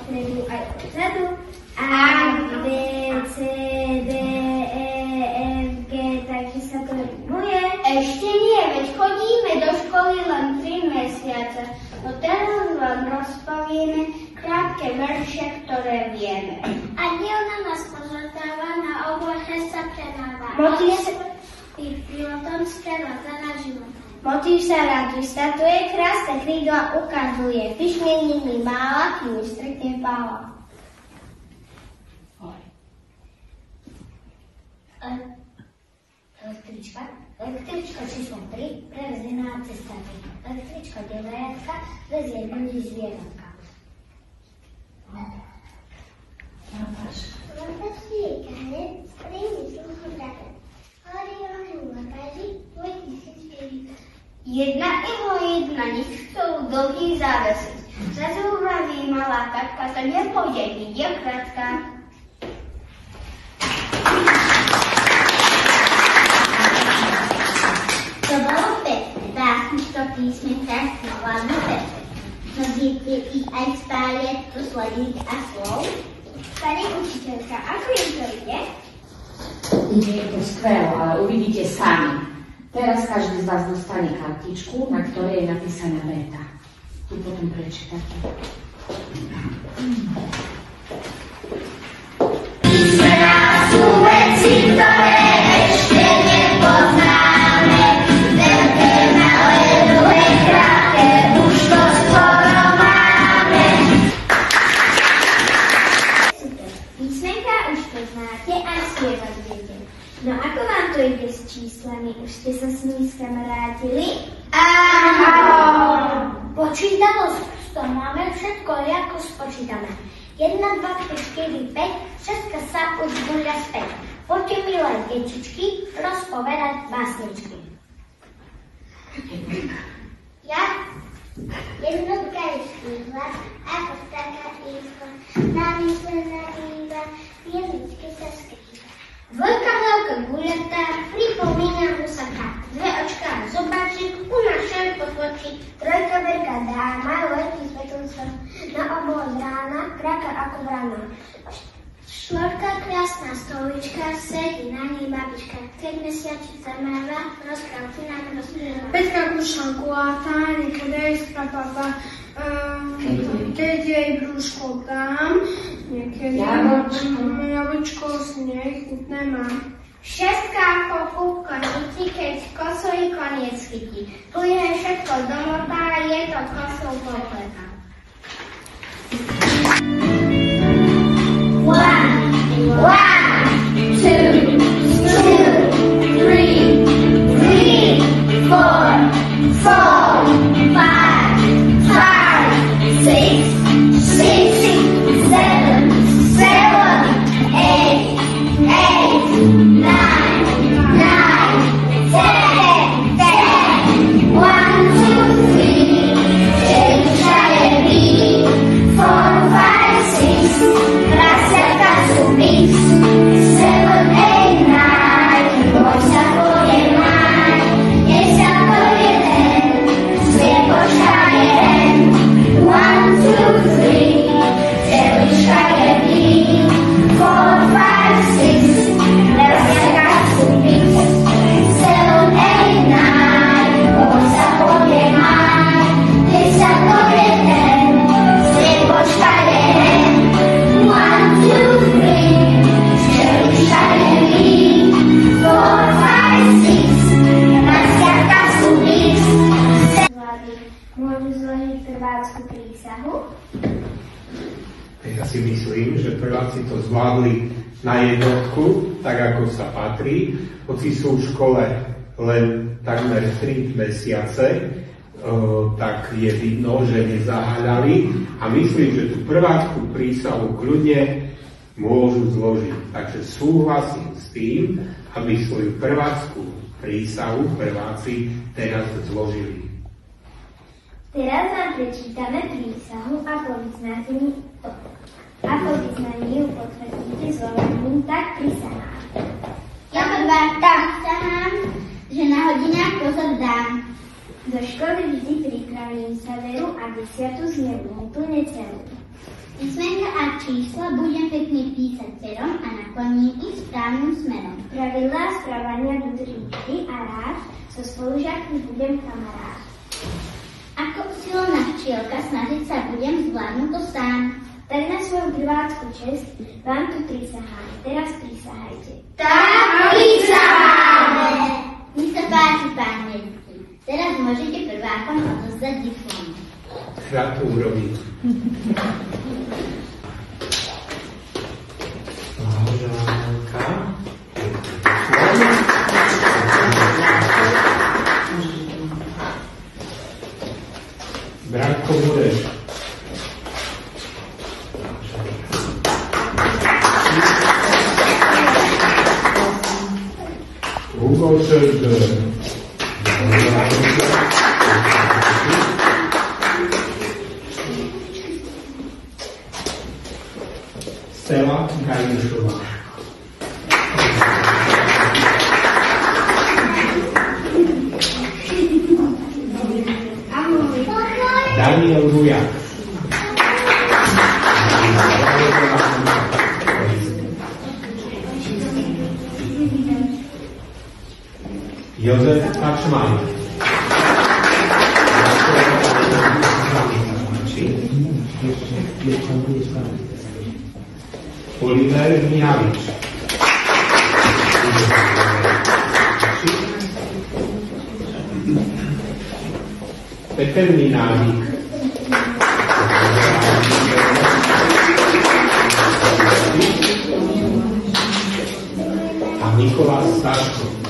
stredu, aj odzadu. A, B, C, D, E, F, G, takže sa to rimuje. Ešte nie, veď chodíme do školy len 3 mesiace. No teraz vám rozpovieme krátke verše, ktoré vieme. A Diona nás požadáva, na oblohe sa premáva. Pilotom sprevádza život. Motýv sa rád vystatuje, krásne krídla ukazuje. Pyšmení mi mála, kým strekne pála. Električka číslo 3, prevezená cesta 3. Električka devajatka, vezie ľudí zvieratka. Fantastická hneď, príjmi sluchu také. Horí oheň lakáži, vojti si spievíka. Jedna ihlo, jedna nič chcú dlhý závesiť. Zazúvaví malá katka, to nepôjde mi dievkratka. To bolo pekné, básničko písmenka, zvládnu pekné. No viete ich aj spáliať do slovík a slov? Pani učiteľka, ako im to ide? Ide to skvelo, ale uvidíte sami. Teraz každý z vás dostane kartičku, na ktorej je napísaná veta. Tu potom prečítate. Písmená sú veci, ktoré ešte nepoznáme. Veľké, malé, dlhé, krátke, už to skoro máme. Super, písmenka už poznáte a spievať viete. No ako vám to ide s číslami? Už ste sa s nimi skamarátili? Áno! Počítalo to máme všetko, ako spočítame. 1, 2, 3, 4, 5, 6 sa už buľa späť. Poďte milé detičky rozpovedať básničky. Ja? Jednotka je štíhla, ako taká izba, namyslená iba, jedličky sa skrýva. Dvojka veľká guľatá, pripomína musaka. 2 očká zobáčik, u nás všetko tvočí. Trojka veľká dáma, letí svetlca, na obloh rána, kráka ako vrana. Štvorka krásna stolička, sedí na nej babička. Keď mesiačica máva, rozprávky nám rozpráva. Peťka kušankulatá, niekedy jej správa, keď jej brúško dám, niekedy jablčko s nej chutné mám. Šestka ako konici, keď kosový koniec chytí. Tu je všetko domotá, je to kosou popletá. 1, 2, 3, 4, 5, 6, 7, 6. Ja si myslím, že prváci to zvládli na jednotku, tak ako sa patrí. Hoci sú v škole len takmer 3 mesiace, tak je vidno, že nezaháľali a myslím, že tú prvácku prísahu kľudne môžu zložiť. Takže súhlasím s tým, aby svoju prvácku prísahu prváci teraz zložili. Teraz vám prečítame prísahu a po vyznaní ju potvrdíte zvolením, tak prisahám. Ja prisahám, že na hodinách pozor dám. Do školy vždy pripravím sa veru a 10 z nebu tu necelú. Písmenka a čísla budem pekne písať perom a nakloním ich správnym smerom. Pravidlá správania dodržím vždy a rád, so spolužiakmi budem kamarád. Ako silná včielka snažiť sa budem zvládnuť to sám. Tak na svoju prvácku čest vám tu prisahám. Teraz prisahajte. Tak prísahám! Mi sa páči, pán vedci. Teraz môžete prvákom odozdať diplom. Rád to urobím. Blahoželánka. Bratko, budeš. Hugo Schöldr. Stella Gajušová. Daniel Bujak. Jozef Kaczman. Oliver Mijawicz. Peter Minawik. A Nikolás Staško.